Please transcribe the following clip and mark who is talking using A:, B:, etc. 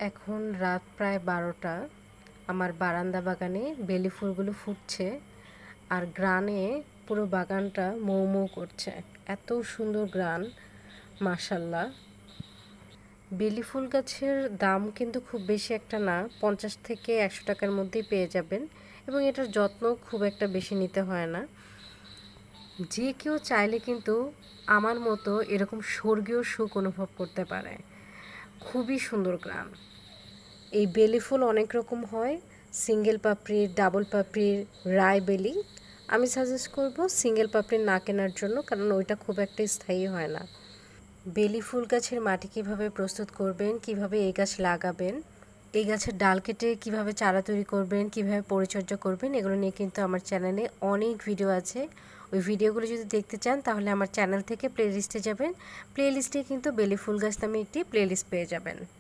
A: এখন রাত প্রায় 12টা। আমার বারান্দা বাগানে বেলি ফুলগুলো ফুটছে আর গ্রানে পুরো বাগানটা মৌ মৌ করছে। এত সুন্দর গ্রান, মাশাল্লাহ। বেলি ফুল গাছের দাম কিন্তু খুব বেশি একটা না, 50 থেকে 100 টাকার মধ্যেই পেয়ে যাবেন এবং এটার যত্ন খুব একটা বেশি নিতে হয় না। যে কেউ চাইলে কিন্তু আমার মতো এরকম স্বর্গীয় সুখ অনুভব করতে পারে। খুবই সুন্দর গ্রান। এই বেলি ফুল অনেক রকম হয়, সিঙ্গেল পাপড়ির, ডাবল পাপড়ির, রায় বেলি। আমি সাজেস্ট করব সিঙ্গেল পাপড়ির না কেনার জন্য, কারণ ওইটা খুব একটা স্থায়ী হয় না। বেলি ফুল গাছের মাটি কিভাবে প্রস্তুত করবেন, কিভাবে এই গাছ লাগাবেন, এই গাছের ডাল কেটে কিভাবে চারা তৈরি করবেন, কিভাবে পরিচর্যা করবেন, এগুলো নিয়ে কিন্তু আমার চ্যানেলে অনেক ভিডিও আছে। ওই ভিডিওগুলো যদি দেখতে চান তাহলে আমার চ্যানেল থেকে প্লে লিস্টে যাবেন। প্লে লিস্টে কিন্তু বেলি ফুল গাছ নামে একটি প্লে লিস্ট পেয়ে যাবেন।